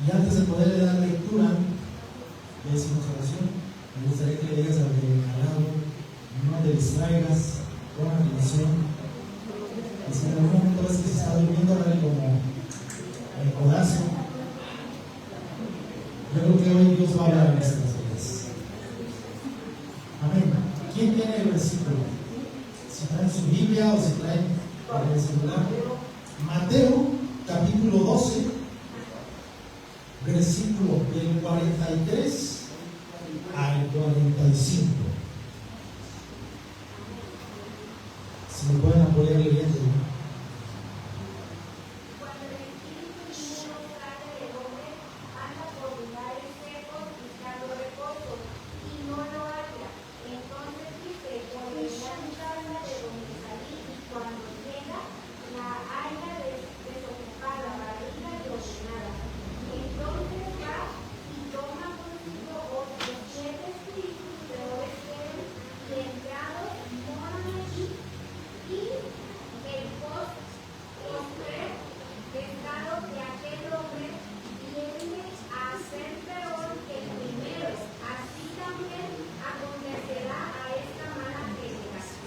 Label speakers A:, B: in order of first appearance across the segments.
A: Y antes de poderle dar lectura, le decimos oración. Me gustaría que le digas al de al lado, no te distraigas, pon atención. Y si en algún momento ves que se está durmiendo, dale como el codazo. Yo creo que hoy Dios va a hablar en estas vidas. Amén. ¿Quién tiene el versículo? Si traen su Biblia o si traen para el celular. Mateo, capítulo 12, versículo del 43 al 45. Si me pueden apoyar leyendo.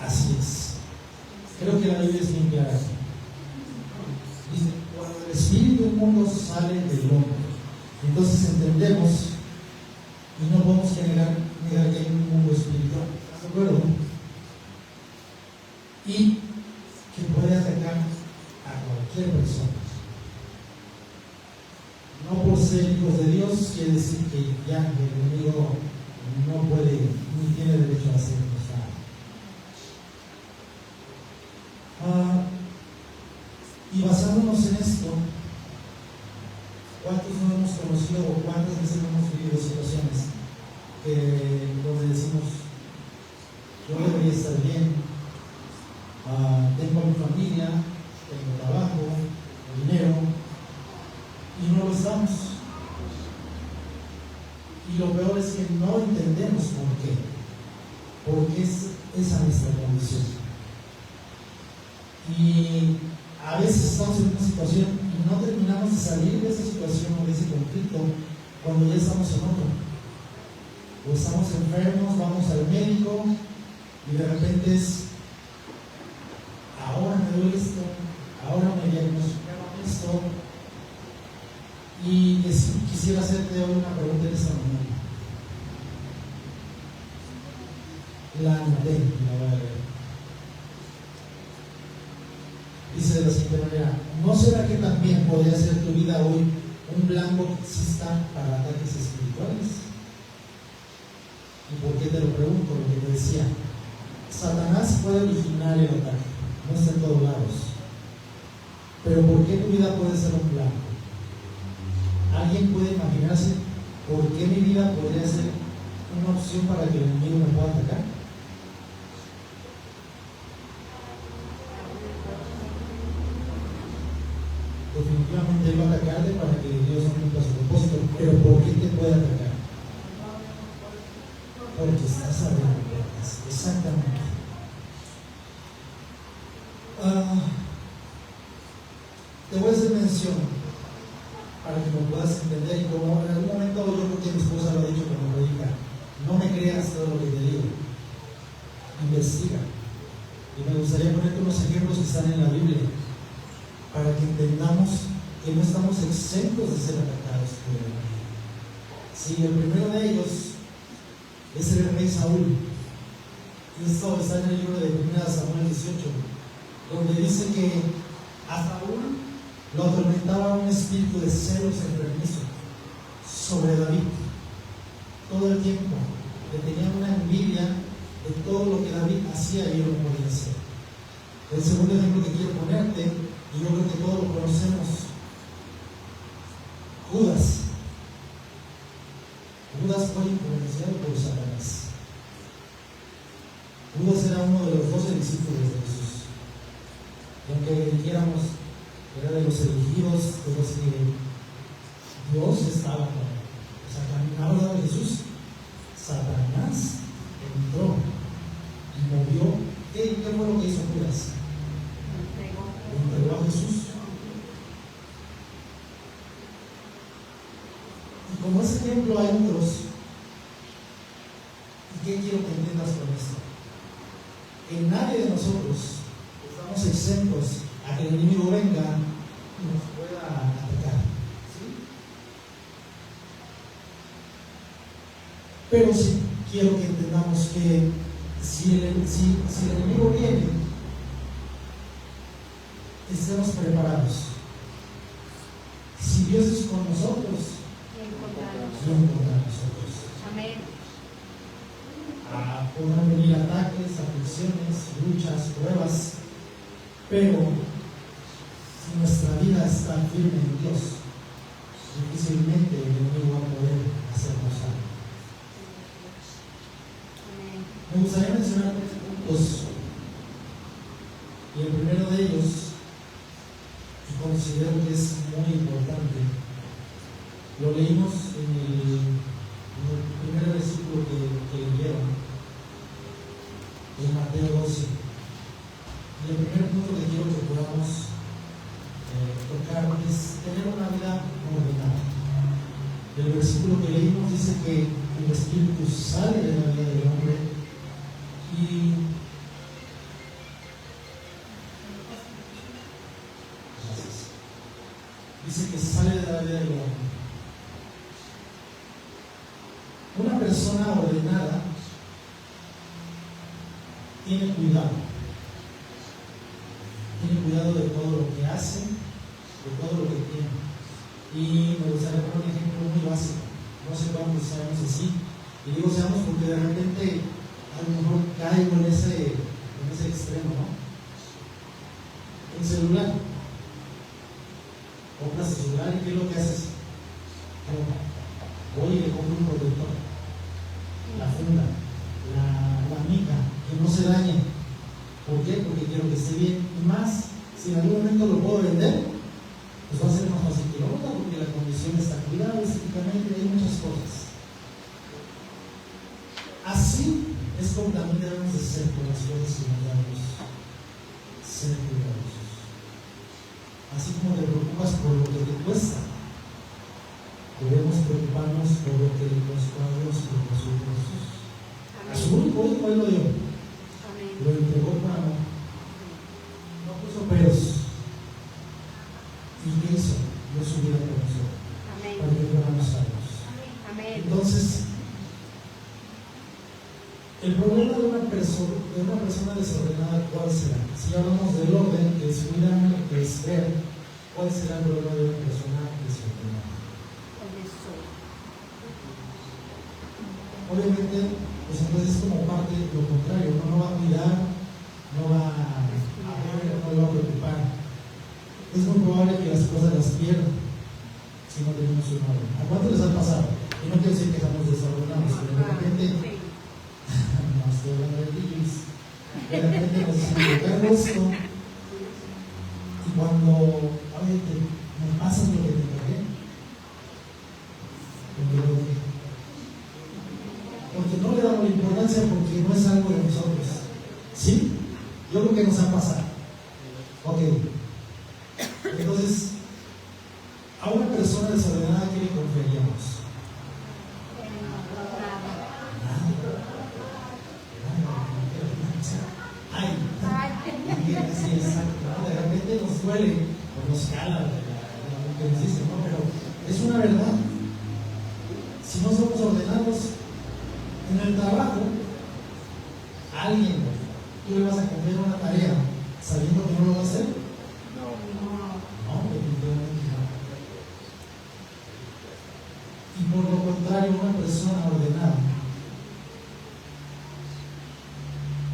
A: Así es. Creo que la Biblia es bien clara. Dice, cuando el espíritu inmundo sale del hombre, entonces entendemos y no podemos negar que hay un mundo espiritual, ¿de acuerdo? Y que puede atacar a cualquier persona. No por ser hijos de Dios quiere decir que ya el enemigo no puede ni tiene derecho a hacernos nada. Y basándonos en esto, ¿cuántos no hemos conocido o cuántas veces no hemos vivido situaciones donde decimos, yo debería estar bien, tengo a mi familia, tengo trabajo, dinero, y no lo estamos? Y lo peor es que no entendemos por qué, porque es esa nuestra condición. Y a veces estamos en una situación y no terminamos de salir de esa situación o de ese conflicto cuando ya estamos en otro. O estamos enfermos, vamos al médico y de repente es, ahora me duele esto, ahora me diagnosticaron esto. Y quisiera hacerte hoy una pregunta en esta mañana. La anoté y la voy a leer. Dice de la siguiente manera: ¿no será que también podría ser tu vida hoy un blanco que exista para ataques espirituales? ¿Y por qué te lo pregunto? Lo que te decía, Satanás puede originar el ataque, no está en todos lados, pero ¿por qué tu vida puede ser un blanco? ¿Alguien puede imaginarse por qué mi vida podría ser una opción para que el enemigo me pueda atacar? Definitivamente él va a atacarte para que Dios no cumpla su propósito, pero ¿por qué te puede atacar? Porque estás abriendo puertas, exactamente. Te voy a hacer mención para que me puedas entender, y como en algún momento yo creo que mi esposa lo ha dicho cuando me diga, no me creas todo lo que te digo, investiga. Y me gustaría ponerte unos ejemplos que están en la Biblia, para que entendamos que no estamos exentos de ser atacados por el enemigo. Sí, el primero de ellos es el rey Saúl. Y esto está en el libro de 1 Samuel 18, donde dice que a Saúl lo atormentaba un espíritu de celos enfermizo sobre David. Todo el tiempo le tenían una envidia de todo lo que David hacía y él no podía hacer. El segundo ejemplo que quiero ponerte, y yo creo que todos lo conocemos, Judas. Judas fue influenciado por Satanás. Judas era uno de los 12 discípulos de Jesús. Y aunque dijéramos que era de los elegidos, de los que Dios estaba con él, o sea, caminaba al lado de Jesús, Satanás entró y movió. ¿Qué fue lo que hizo Judas? Lo entregó a Jesús. Y como ese ejemplo hay otros, ¿y qué quiero que entiendas con esto? Que nadie de nosotros estamos exentos a que el enemigo venga y nos pueda atacar. ¿Sí? Pero sí quiero que entendamos que si el enemigo viene, estemos preparados. Si Dios es con nosotros, ¿quién contra nosotros?
B: Amén.
A: Podrán venir ataques, aflicciones, luchas, pruebas, pero si nuestra vida está firme en Dios, difícilmente el enemigo va a poder hacernos algo. Me gustaría mencionar tres puntos, y el primero de ellos, y considero que es muy importante, lo leímos en el primer versículo que leyeron, en Mateo 12. Y el primer punto que quiero que podamos tocar es tener una vida ordenada. El versículo que leímos dice que el Espíritu sale de la vida del hombre y dice que sale de la vida del hombre. Una persona ordenada tiene cuidado de todo lo que hace, de todo lo que tiene. Y me gustaría poner un ejemplo muy básico. No sé cuántos seamos así, y digo seamos porque de repente a lo mejor caigo en ese extremo, ¿no? El celular, compras el celular y ¿qué es lo que haces? Voy y le compro un protector, la funda, la mica, que no se dañe. ¿Por qué? Porque quiero que esté bien. Y más, si en algún momento lo puedo vender, pues va a ser más fácil que lo venda, porque la condición está cuidada estéticamente, hay muchas cosas. Así es como también debemos de ser con las cosas que nos damos, ser cuidadosos. Así como te preocupas por lo que te cuesta, debemos preocuparnos por lo que nos cuadros por nosotros. A su único hijo él lo dio, lo entregó por amor, no puso peros. ¿Y qué hizo? Dio su vida por nosotros, para que fuéramos salvos. Entonces, el problema de una persona desordenada, ¿cuál será? Si hablamos del orden, que es cuidar, que es ver, ¿cuál será el problema de una persona desordenada? Obviamente, pues entonces es como parte de lo contrario, uno no va a cuidar, no va a ver, no le va a preocupar. Es muy probable que las cosas las pierdan si no tenemos un orden. ¿A cuánto les ha pasado? Y no quiero decir que estamos desordenados, pero de repente no estoy hablando de DJs, de repente nos equivocamos esto y cuando me pasa lo que te encargué, porque no le damos importancia, porque no es algo de nosotros. ¿Sí? Yo creo que nos ha pasado. Ok. Entonces, a una persona desordenada, ¿qué le confiaríamos? Sí, exacto. De repente nos duele o nos cala lo que nos dicen, ¿no? Pero es una verdad. Si no somos ordenados en el trabajo, a alguien, tú le vas a confiar una tarea sabiendo que no lo va a hacer. No, definitivamente no. Y por lo contrario, una persona ordenada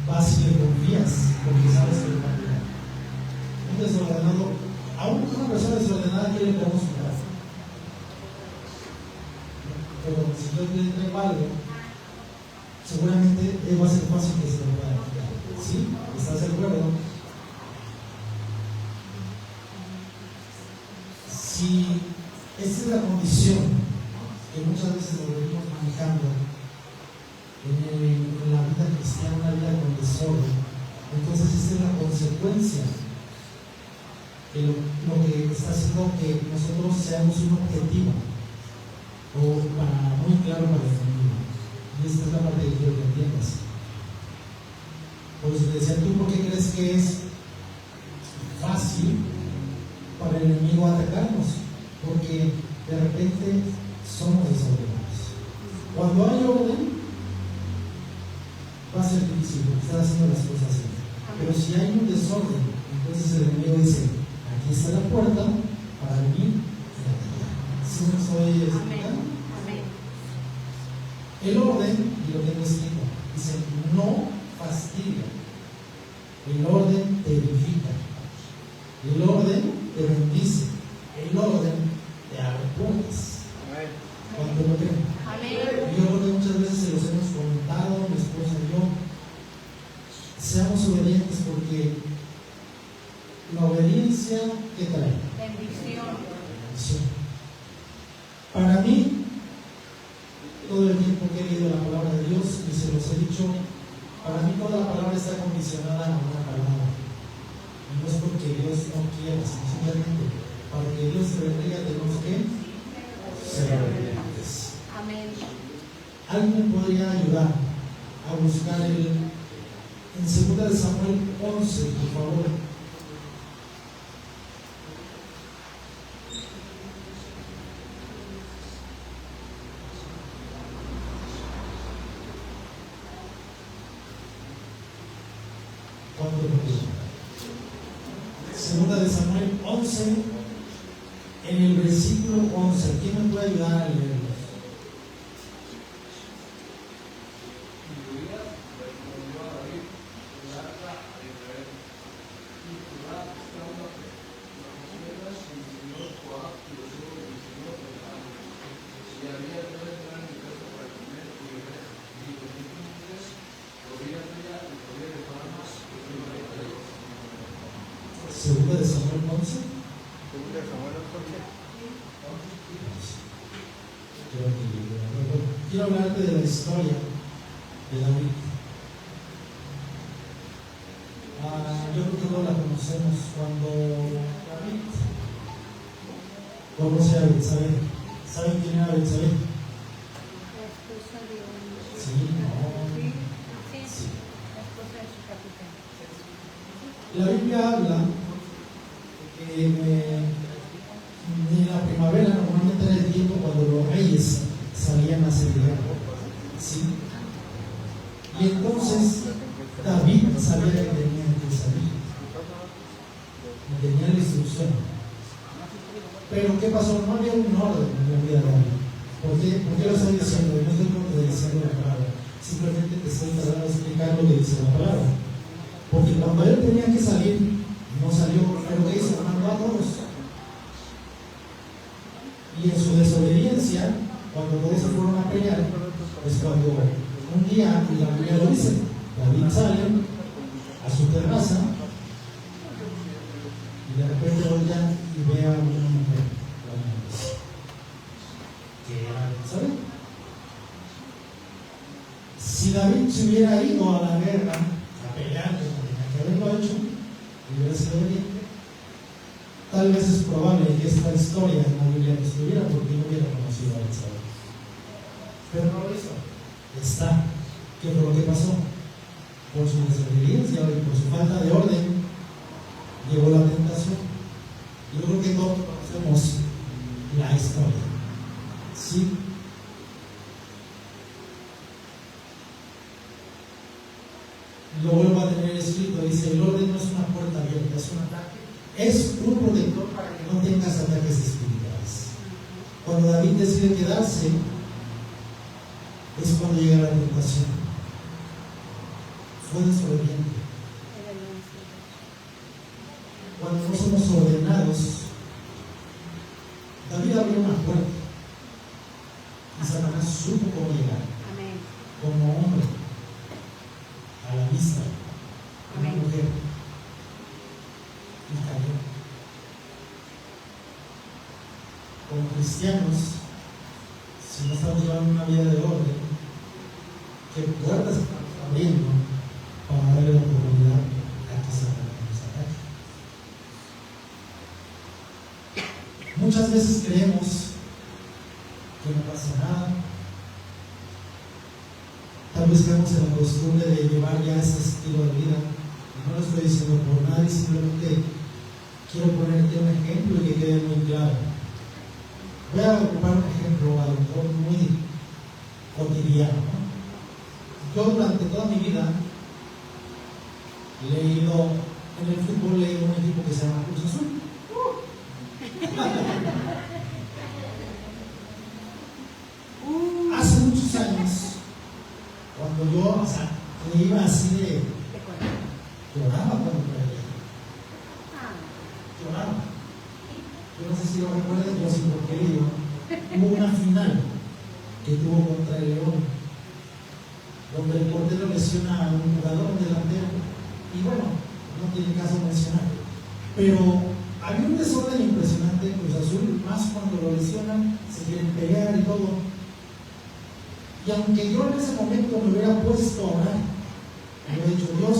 A: va si le confías, porque sabes que lo va a cuidar. Un desordenado, aún una persona desordenada quiere que vamos a cuidar. Pero si yo le traigo algo, seguramente va a ser fácil que se lo pueda quitar. ¿Sí? ¿Estás de acuerdo? Si esta es la condición que muchas veces lo venimos manejando en la vida cristiana, una vida con desorden, entonces esta es la consecuencia de lo que está haciendo que nosotros seamos un objetivo o parte que quiero que entiendas. Por eso te decía, ¿tú por qué crees que es fácil para el enemigo atacarnos? Porque de repente somos desordenados. Cuando hay orden, va a ser difícil, porque estás haciendo las cosas así. Pero si hay un desorden, entonces el enemigo dice, aquí está la puerta para venir y atacar. ¿Sí me estoy explicando? El orden, y lo tengo escrito, dice, no fastidia. El orden te edifica. El orden te bendice. El orden te abre puertas. ¿Cuánto lo creen? Yo creo que muchas veces se los hemos comentado, mi esposa y yo. Seamos obedientes porque la obediencia, ¿qué trae?
B: Bendición.
A: Para mí, todo el tiempo que he leído la palabra de Dios, y se los he dicho, para mí toda la palabra está condicionada a una palabra. Y no es porque Dios no quiera, sino simplemente para que Dios se bendiga tenemos que ser obedientes.
B: Amén.
A: ¿Alguien podría ayudar a buscar en 2 de Samuel 11, por favor? Segunda de Samuel 11, en el versículo 11. ¿Quién me puede ayudar a leerlo? Segunda de Samuel 11. Quiero hablarte de la historia de David. Yo creo que todos la conocemos. Cuando David conoce a Betsabé. ¿Saben quién era Betsabé? Sí, no. Sí. La Biblia habla en la primavera, normalmente era el tiempo cuando los reyes salían a hacer guerra. ¿Sí? Y entonces David sabía que tenía que salir. Y tenía la instrucción. Pero ¿qué pasó? No había un orden en la vida de David. ¿Por qué lo estoy diciendo? No estoy contradiciendo la palabra. Simplemente te estoy tratando de explicar lo que dice la palabra. Porque cuando él tenía que salir, no salió, pero ¿qué hizo? Mandó a todos. Y en su desobediencia, cuando todos se fueron a pelear, es cuando un día, y la Biblia lo dice, David sale a su terraza y de repente voltea y ve a una mujer, que era, ¿sabe? Si David se hubiera ido a la guerra a pelear como tenía que haberlo hecho, y hubiera sido obediente, tal vez es probable que esta historia en la Biblia no estuviera porque no hubiera conocido a Betsabé. Pero no lo hizo. Está. ¿Qué fue lo que pasó? Por su desobediencia y por su falta de orden, llegó la tentación. Yo creo que todos conocemos la historia. ¿Sí? Lo vuelvo a tener escrito. Dice, el orden no es una puerta abierta, es un ataque. Es un protector para que no tengas ataques espirituales. Cuando David decide quedarse, es cuando llega la tentación. Fue desobediente. Cuando no somos ordenados, David abrió una puerta y Satanás supo cómo llegar.
B: Amén.
A: Como hombre, a la vista, una mujer, y cayó. Como cristianos, si no estamos llevando una vida de orden, ¿qué puertas estamos abriendo para darle la oportunidad a que Satanás nos ataque? Muchas veces creemos que no pasa nada. Tal tal vez quedamos en la costumbre de llevar ya ese estilo de vida. Y no lo estoy diciendo por nadie, simplemente quiero ponerte un ejemplo y que quede muy claro. Voy a ocupar un ejemplo a lo mejor muy cotidiano, ¿no? Yo durante toda mi vida he leído, en el fútbol leí un equipo que se llama Cruz Azul. Hace muchos años, cuando yo, me iba así de lloraba cuando perdía. Lloraba. Yo no sé si lo recuerdan, yo sí, porque digo, hubo una final que tuvo contra el León, donde el portero lesiona a un jugador, un delantero, y bueno, no tiene caso mencionarlo, pero había un desorden impresionante en Cruz Azul, más cuando lo lesionan, se quieren pelear y todo. Y aunque yo en ese momento me hubiera puesto a orar, me hubiera dicho, Dios,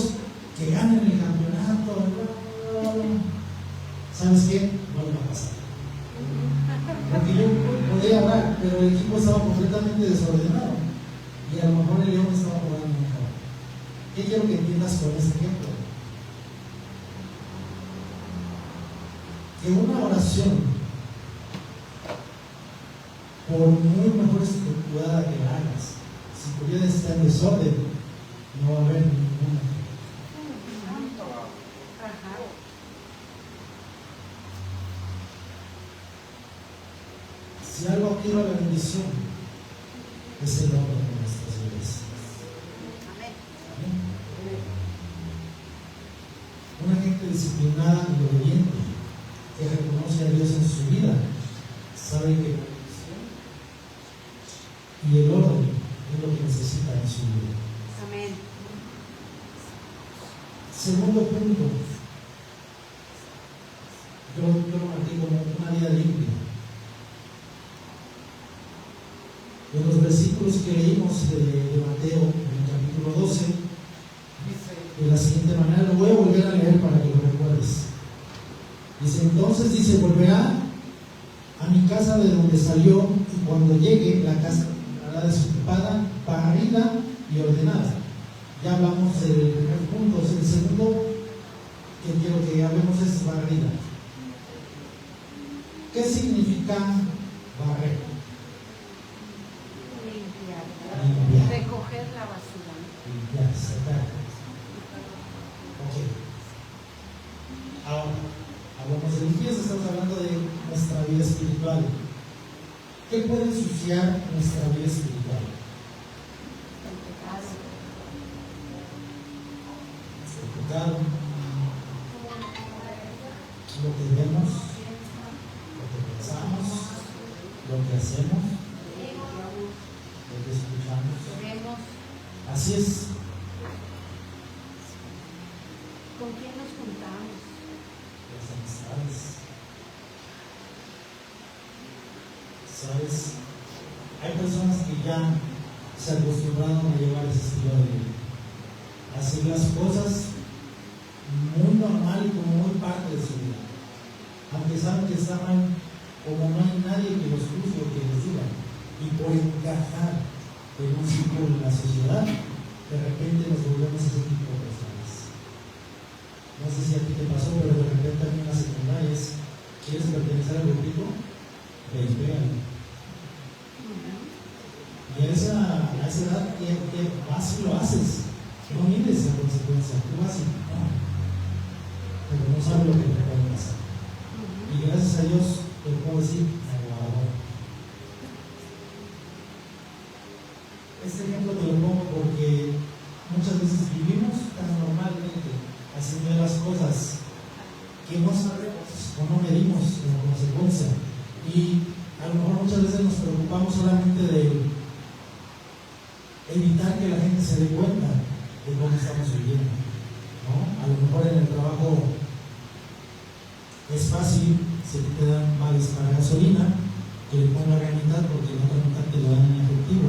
A: que ganen el campeonato, ¿sabes qué? No le va a pasar. Porque yo podía orar, pero el equipo estaba completamente desordenado. Y a lo mejor el León estaba jugando mejor. ¿Qué quiero que entiendas con este ejemplo? Que una oración, por muy mejor estructurada que la hagas, si tu vida está en desorden, no va a haber ninguna. Si algo quiero la bendición, es el orden de nuestras vidas. Amén. Una gente disciplinada y obediente que reconoce a Dios en su vida sabe que la bendición y el orden es lo que necesita en su vida. Amén. Segundo punto, yo lo marqué como una vida limpia. En los versículos que leímos de Mateo, en el capítulo 12, dice de la siguiente manera, lo voy a volver a leer para que lo recuerdes. Dice, entonces dice, volverá a mi casa de donde salió, y cuando llegue, la casa estará desocupada, barrida y ordenada. Ya hablamos del primer punto. El segundo que quiero que hablemos es barrida. ¿Qué significa barrer? Limpiar.
B: Recoger la basura.
A: Limpiar, sacar. Ok. Ahora, hablamos de limpieza, estamos hablando de nuestra vida espiritual. ¿Qué puede ensuciar nuestra vida espiritual?
B: El pecado.
A: El pecado, lo que vemos, lo que pensamos, lo que hacemos, lo que escuchamos. Así es.
B: ¿Con quién nos juntamos?
A: Las amistades. ¿Sabes? Hay personas que ya se acostumbraron a llevar ese estilo de vida, a hacer las cosas muy normal y como muy parte de su vida, aunque saben que está mal, como no hay nadie que los juzgue o que les diga, y por encajar en un círculo de la sociedad, de repente nos volvemos ese tipo de personas. No sé si a ti te pasó, pero de repente a mí en la secundaria es, ¿quieres pertenecer al grupito? Pégale. Y a esa edad, ¿qué vas y lo haces? No mides la consecuencia, tú vas y no. Pero no sabes lo que te puede pasar. Y gracias a Dios, te puedo decir, me guardó. Este ejemplo te lo pongo porque muchas veces vivimos tan normalmente haciendo las cosas que no sabemos o no medimos como consecuencia. Y a lo mejor muchas veces nos preocupamos solamente de evitar que la gente se dé cuenta de cómo estamos viviendo, ¿no? A lo mejor en el trabajo es fácil, si te dan vales para gasolina, que le pongan la mitad porque la otra mitad te lo dan en efectivo.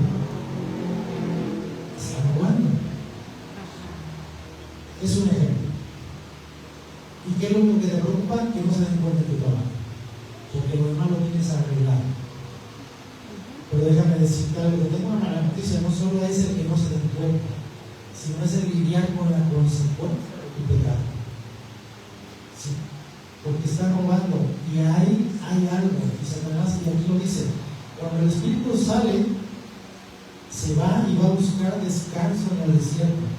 A: Están robando. Es un ejemplo. ¿Y qué es lo único que te preocupa? Que no se den cuenta de tu trabajo, porque lo demás lo tienes arreglado. Pero Pero déjame decirte algo, tengo una mala noticia, no solo es el que no se den cuenta, sino es el lidiar con la consecuencia de tu pecado. ¿Sí? Porque están robando y hay algo, y Satanás, y aquí lo dice, cuando el espíritu sale, se va y va a buscar descanso en el desierto,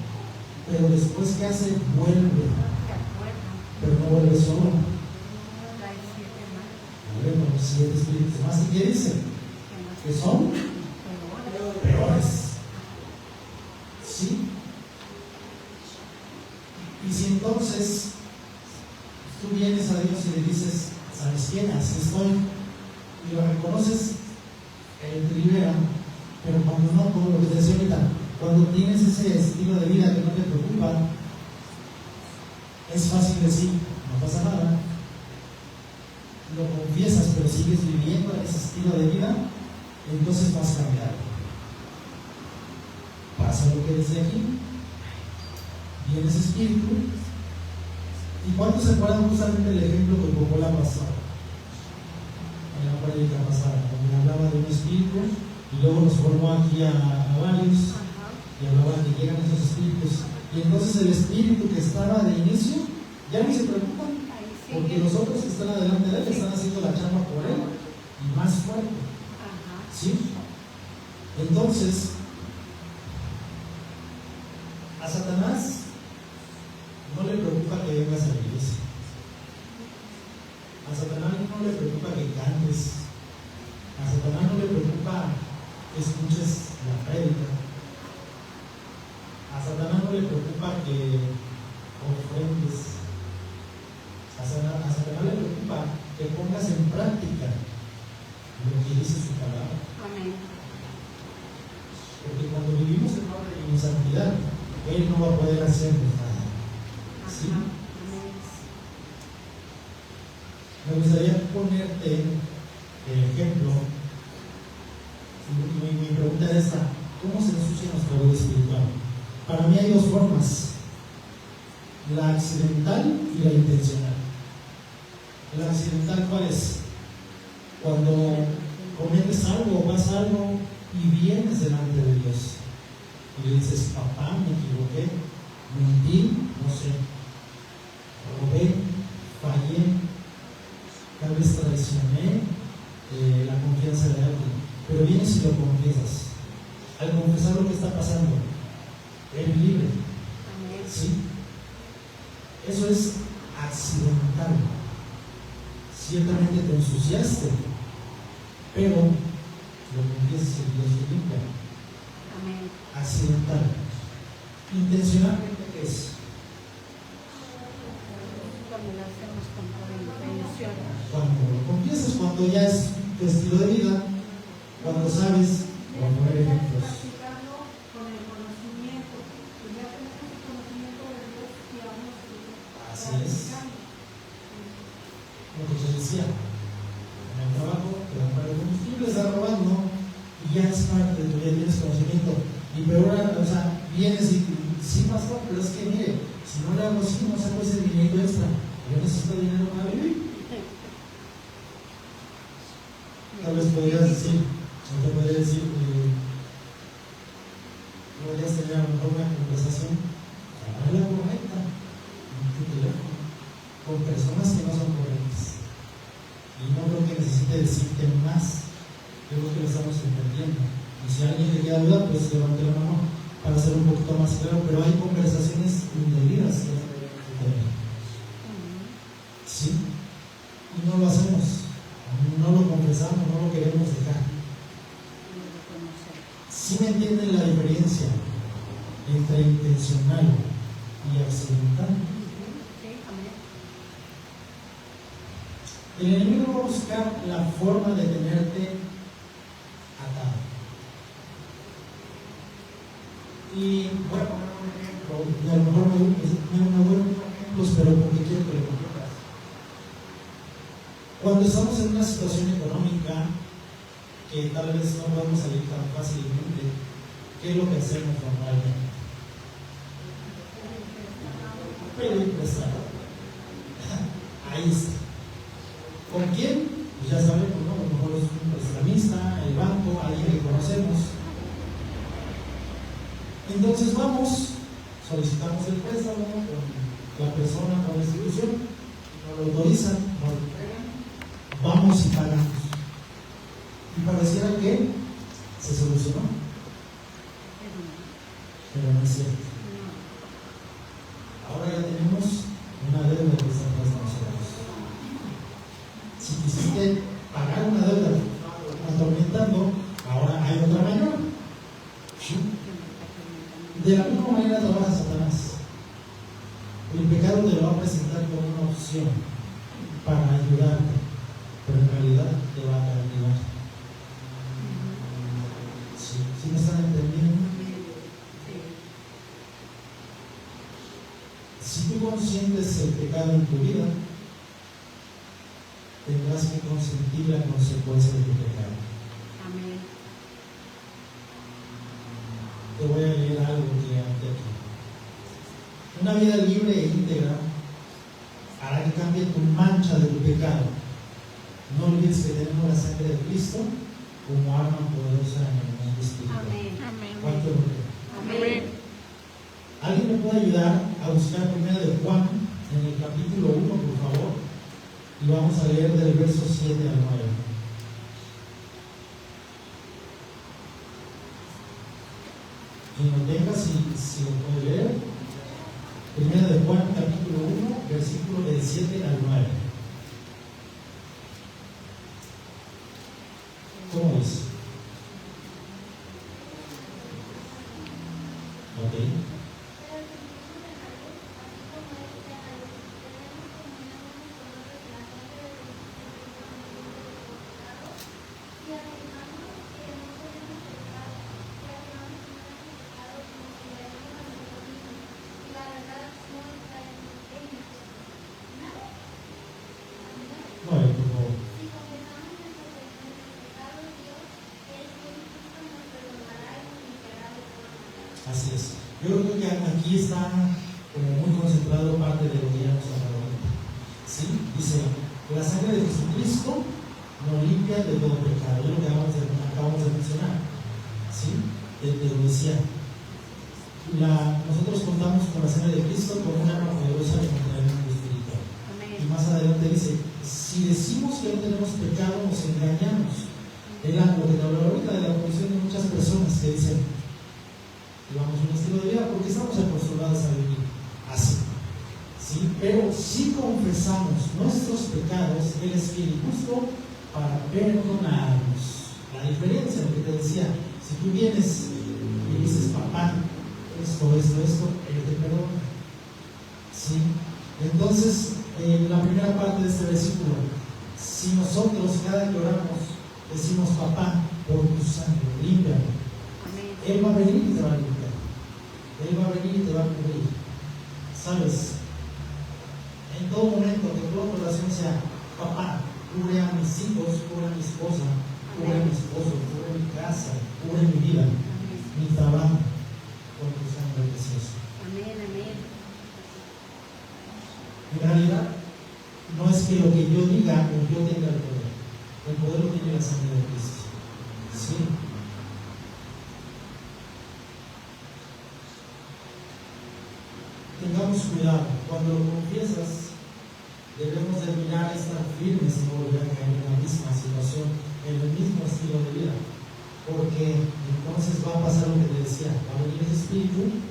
A: pero después ¿qué hace? Vuelve, pero no vuelve solo, vuelve con los 7 espíritus más. ¿Y qué dice? Que son peores. ¿Sí? Y si entonces tú vienes a Dios y le dices, ¿sabes quién? Así estoy, y lo reconoces, Él te libera. Pero cuando no, como lo que te decía ahorita, cuando tienes ese estilo de vida que no te preocupa, es fácil decir, no pasa nada. Lo confiesas, pero sigues viviendo ese estilo de vida, entonces vas a cambiar. Pasa lo que dice aquí, viene ese espíritu. ¿Y cuántos se acuerdan justamente el ejemplo que pongo la pasada? En la práctica pasada, donde hablaba de un espíritu y luego nos formó aquí a varios y hablaba de que llegan esos espíritus. Y entonces el espíritu que estaba de inicio ya ni se preocupa, porque los otros que están adelante de él están haciendo la chamba por él y más fuerte. ¿Sí? Entonces, a Satanás no le preocupa que vengas a la iglesia. A Satanás no le preocupa que cantes. A Satanás no le preocupa que escuches la prédica. A Satanás no le preocupa que ofrendes. A Satanás le preocupa que pongas en práctica lo que dice su palabra.
B: Amén.
A: Porque cuando vivimos en orden y en santidad, Él no va a poder hacernos nada. ¿Sí? Me gustaría ponerte el ejemplo. Mi pregunta es esta: ¿cómo se ensucia nuestra vida espiritual? Para mí hay 2 formas: la accidental y la intencional. La accidental, ¿cuál es? Cuando cometes algo o pasa algo y vienes delante de Dios y le dices, papá, me equivoqué, mentí, no sé, robé, fallé, tal vez traicioné la confianza de alguien, pero vienes y lo confiesas. Al confesar lo que está pasando, eres libre. ¿Sí? Eso es accidental. Ciertamente te ensuciaste, pero lo confiesas y Dios te limpia. Accidental. Intencionalmente, ¿qué es?
B: Cuando lo hacemos con toda intención.
A: Cuando lo confiesas, cuando ya es tu estilo de vida, cuando sabes, voy a poner ejemplos. Así es. Lo que te decía, en el trabajo te dan para el combustible, estás robando y ya es parte de tu vida, tienes conocimiento. Y peor, o sea, vienes y sí, pastor, pero es que mire, si no le hago así, no saco ese dinero extra. Yo necesito dinero para vivir. Tal vez podrías decir, o te podría decir, podrías tener a lo mejor una conversación a la correcta en tu teléfono con personas que no son correctas. Y no creo que necesite decirte más. Yo creo que lo estamos entendiendo. Y si a alguien le queda duda, pues levante la mano para hacer un poquito más claro. Pero hay conversaciones indebidas que no debemos tener. ¿Sí? Y no lo hacemos. No lo confesamos, no lo queremos dejar. ¿Sí me entienden la diferencia entre intencional y accidental? El enemigo va a buscar la forma de tenerte atado. Y voy a poner un ejemplo, y a lo mejor no voy a poner ejemplos, pero porque quiero que lo comprendas. Cuando estamos en una situación económica que tal vez no podemos salir tan fácilmente, ¿qué es lo que hacemos normalmente? Pedir prestado. Ahí está. ¿Con quién? Pues ya sabemos, ¿no? A lo mejor es un prestamista, el banco, alguien que Entonces vamos, solicitamos el préstamo con la persona, con la institución, nos lo autorizan, nos lo entregan, vamos y pagamos. Y pareciera que se solucionó, pero no es cierto. Ahora ya tenemos una deuda que está atrás de nosotros. Si quisiste pagar una deuda atormentando, ahora hay otra mayor. ¿Sí? De la misma manera trabaja Satanás. El pecado te lo va a presentar como una opción para ayudarte, pero en realidad te va a castigar. ¿Sí me están entendiendo? Si tú consientes el pecado en tu vida, tendrás que consentir la consecuencia de tu pecado.
B: Amén.
A: Te voy a leer algo que ante aquí. Una vida libre e íntegra hará que cambie tu mancha de tu pecado. No olvides que tenemos la sangre de Cristo como arma poderosa en el mundo espiritual.
B: Amén.
A: ¿Cuánto lo creen?
B: Amén.
A: ¿Alguien me puede ayudar a buscar 1 de Juan en el capítulo 1, por favor? Y vamos a leer del verso 7 al 9. Quien lo tenga, si lo puede leer. 1 de Juan, capítulo 1, versículo del 7 al 9. ¿Cómo es? Ok. No, por favor. Así es. Yo creo que aquí está como muy concentrado parte de lo que ya hemos hablado ahorita. ¿Sí? Dice, la sangre de Jesucristo nos limpia de todo pecado. Es lo que acabamos de mencionar. ¿Sí? Te lo decía. Nosotros contamos con la sangre de Cristo como una arma poderosa contra el mundo espiritual. Y más adelante dice, si decimos que no tenemos pecado, nos engañamos. Era lo que te hablaba ahorita de la condición de muchas personas que dicen, llevamos un estilo de vida porque estamos acostumbrados a vivir así. ¿Sí? Pero si confesamos nuestros pecados, Él es fiel y justo para perdonarnos. La diferencia, lo que te decía, si tú vienes y dices, papá, esto, Él te perdona. ¿Sí? Entonces, la primera parte de este versículo, si nosotros cada que oramos decimos, papá, por tu sangre, límpiame, Él va a venir y te va a limpiar. Él va a venir y te va a cubrir. ¿Sabes? En todo momento que tu oración sea, papá, cubre a mis hijos, cubre a mi esposa, cubre a mi esposo, cubre mi casa, cubre mi vida, mi trabajo, con tu sangre preciosa.
B: Amén.
A: En realidad, no es que lo que yo diga o yo tenga el poder. El poder lo tiene la sangre de Cristo. ¿Sí? Tengamos cuidado. Cuando lo confiesas, debemos de mirar, estar firmes y no volver a caer en la misma situación, en el mismo estilo de vida. Porque entonces va a pasar lo que te decía, va a venir ese espíritu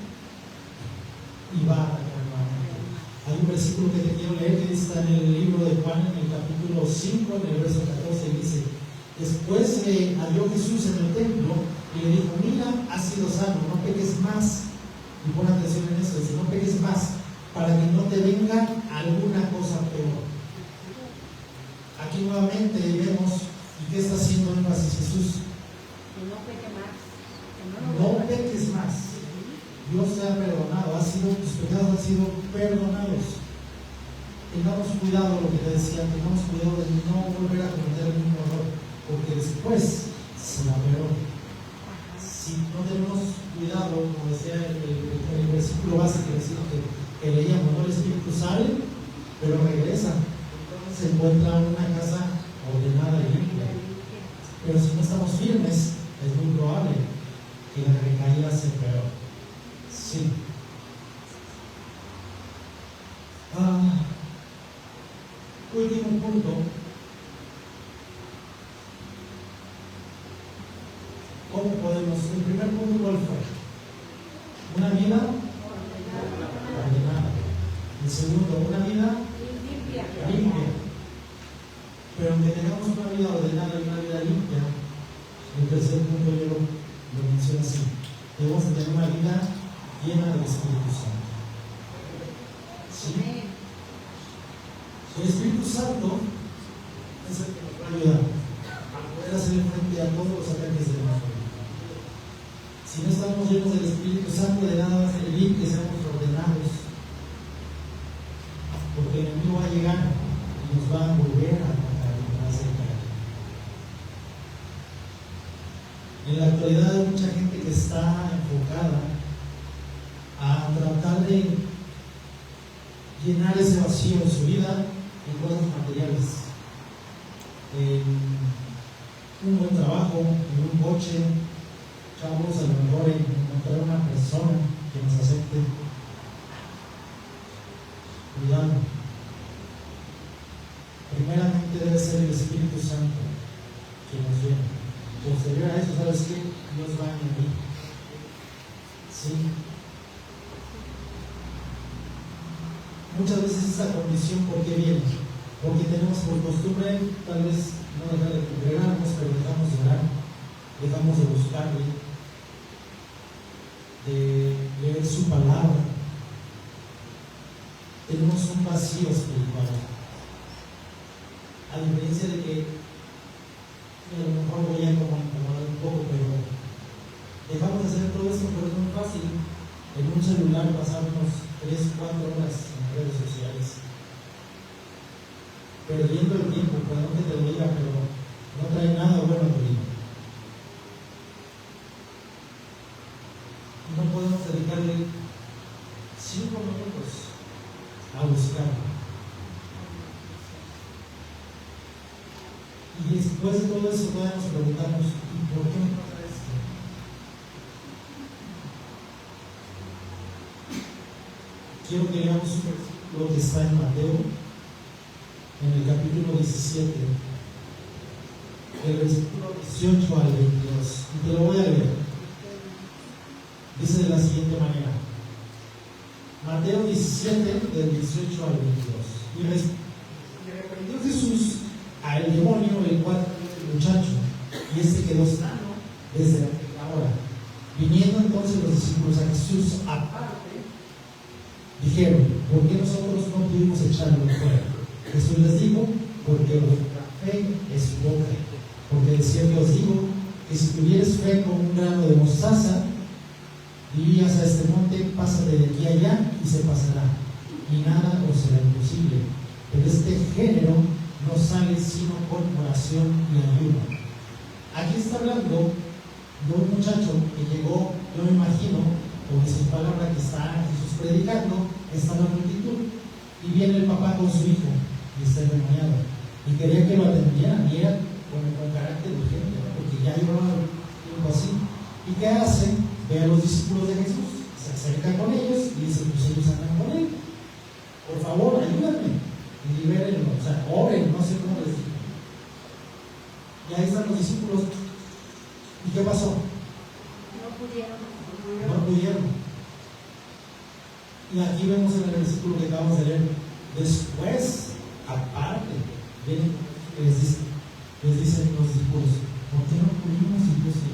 A: y va a atacar nuevamente. Hay un versículo que te quiero leer que está en el libro de Juan, en el capítulo 5, en el verso 14, y dice, después halló Jesús en el templo y le dijo, mira, has sido sano, no peques más. Y pon atención en esto, dice, no peques más, para que no te venga alguna cosa peor. Aquí nuevamente vemos, ¿y qué está haciendo énfasis Jesús?
B: Que no peque más.
A: No peques más. Dios te ha perdonado, tus pecados han sido perdonados. Tengamos cuidado, lo que te decía, tengamos cuidado de no volver a cometer el mismo error, porque después será peor. Si no tenemos cuidado, como decía el versículo básico que leíamos, ¿no? El espíritu sale, pero regresa. Entonces se encuentra una casa ordenada y limpia. Pero si no estamos firmes, es muy probable que la recaída sea peor. ¿Cómo podemos? El primer punto, ¿cuál fue? Una vida ordenada. El segundo, una vida
B: Limpia.
A: limpia. Pero aunque tengamos una vida ordenada y una vida limpia, el tercer punto yo lo menciono así: debemos tener una vida llena del Espíritu Santo. ¿Sí?
B: Amén.
A: El Espíritu Santo es el que nos va a ayudar a poder hacer frente a todos los ataques del demonio. Si no estamos llenos del Espíritu Santo, de nada va a servir que seamos ordenados, porque el enemigo va a llegar y nos va a volver a atacar y nos va a hacer caer. En la actualidad hay mucha gente que está enfocada a tratar de llenar ese vacío en su vida en cosas materiales, en un buen trabajo, en un coche, chavos, a lo mejor en encontrar una persona que nos acepte. Cuidado. Primeramente debe ser el Espíritu Santo que nos llena. Posterior a eso, ¿sabes qué? Dios va en mí. Sí. Muchas veces esa condición, ¿por qué viene? Porque tenemos por costumbre, tal vez, no dejar de congregarnos, pero dejamos de orar, dejamos de buscarle, de leer su palabra. Tenemos un vacío espiritual. A diferencia de que a lo mejor voy a incomodar un poco, pero dejamos de hacer todo esto, pero es muy fácil en un celular pasarnos 3-4 horas en redes sociales, perdiendo el tiempo. Perdón que te lo diga, pero no trae nada bueno a tu vida. No podemos dedicarle 5 minutos a buscarlo. Y después de todo eso todavía nos preguntamos: ¿y por qué me pasa esto? Quiero que leamos un versículo que está en Mateo, en el capítulo 17, el versículo 18 al 22, y te lo voy a leer. Dice de la siguiente manera: Mateo 17, del 18 al 22. Y reprendió Jesús al demonio, el cual el muchacho, y este quedó sano desde la hora. Viniendo entonces los discípulos a Jesús aparte, dijeron: ¿por qué nosotros no pudimos echarlo fuera? Jesús les dijo: porque vuestra fe es poca. Porque de cierto os digo que si tuvieres fe como un grano de mostaza, dirías a este monte: pásate de aquí a allá, y se pasará, y nada os será imposible. Pero este género no sale sino con oración y ayuno. Aquí está hablando de un muchacho que llegó, yo me imagino, con esa palabra que está Jesús predicando, está la multitud, y viene el papá con su hijo, y está endemoniado, y quería que lo atendieran, y era con carácter urgente, ¿no? Porque ya llevaba tiempo así. ¿Y qué hace? Ve a los discípulos de Jesús, se acerca con ellos y dice: pues ellos andan con él, por favor, ayúdame y libérenlo, o sea, oren, no sé cómo les digo. Y ahí están los discípulos. ¿Y qué pasó? No pudieron. Y aquí vemos en el versículo que acabamos de leer: después, aparte, vienen y les dicen los discípulos: ¿por qué no pudimos? Y tú sí.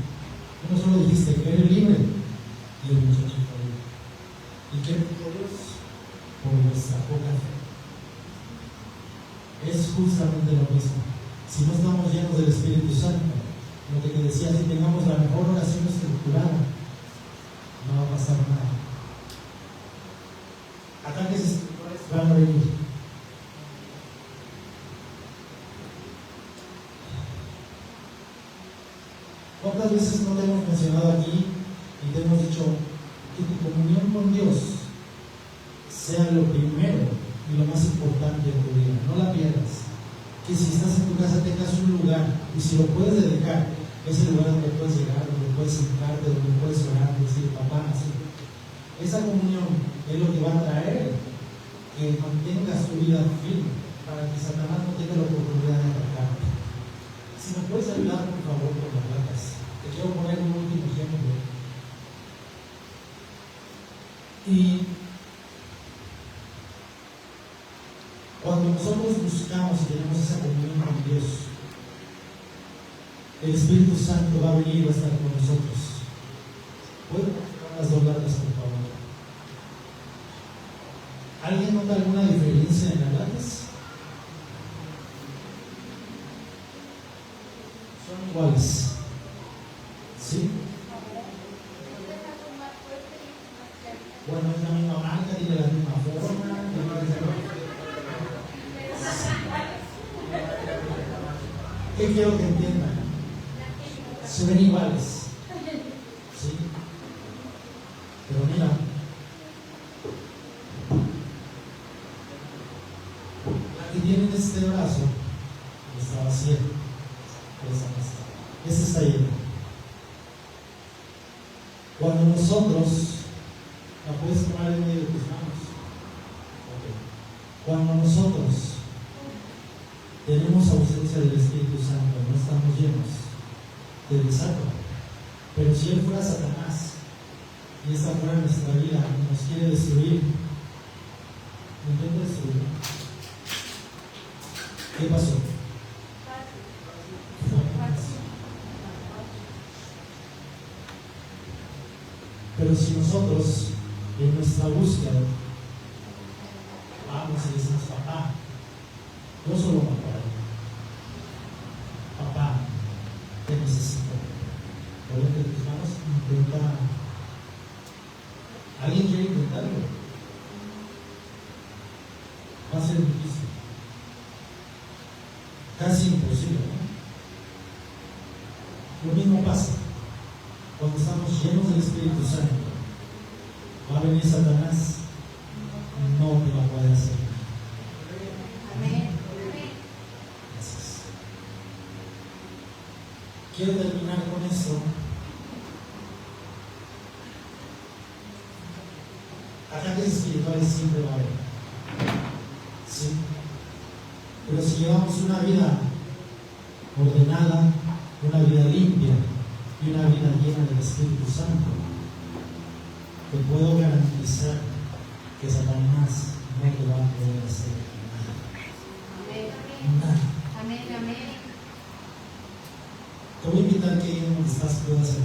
A: Tú no solo dijiste que eres libre, y el muchacho fue libre. ¿Y qué dijo Dios? Por nuestra poca fe. Es justamente lo mismo. Si no estamos llenos del Espíritu Santo, lo que te decía, si tengamos la mejor oración estructurada, no va a pasar nada. Ataques espirituales van a venir. ¿Cuántas veces no te hemos mencionado aquí y te hemos dicho que tu comunión con Dios sea lo primero y lo más importante en tu vida? No la pierdas. Que si estás en tu casa tengas un lugar, y si lo puedes dedicar, es el lugar donde puedes llegar, donde puedes sentarte, donde puedes orar y decir: papá, así. Esa comunión es lo que va a traer que mantengas tu vida firme, para que Satanás no tenga la oportunidad de atacarte. Si me puedes ayudar, por favor, con las placas. Te quiero poner un Y cuando nosotros buscamos y tenemos esa comunión con Dios, el Espíritu Santo va a venir y va a estar con nosotros. ¿Puedo poner las dos latas, por favor? ¿Alguien nota alguna diferencia en las latas? Son iguales. ¿Sí? Bueno, es la misma marca, tiene la misma forma. ¿Qué quiero que entiendan? Se ven iguales. ¿Sí? Pero mira, la que tiene en este brazo está vacía. Esa no está. Esa está llena. Cuando nosotros, la puedes tomar en medio de tus manos. Okay. Cuando nosotros tenemos ausencia del Espíritu Santo, no estamos llenos de desarrollo. Pero si Él fuera Satanás y esta fuera nuestra vida y nos quiere destruir, intenta destruir. ¿Qué pasó? Pero si nosotros en nuestra búsqueda vamos y decimos, papá, yo solo me acuerdo, papá, te necesito. Ponete tus manos, intenta. ¿Alguien quiere intentarlo? Va a ser difícil. Casi imposible, ¿no? Lo mismo pasa cuando estamos llenos del Espíritu Santo. Va a venir Satanás, no te va a poder hacer nada.
B: Amén.
A: Gracias. Quiero terminar con esto. Ataques espirituales siempre va a haber. Sí. Pero si llevamos una vida ordenada, una vida limpia y una vida llena del Espíritu Santo, te puedo garantizar que Satanás no te va a poder hacer nada.
B: Amén.
A: Nada.
B: Amén. Amén.
A: Te voy a invitar que ahí donde estás puedas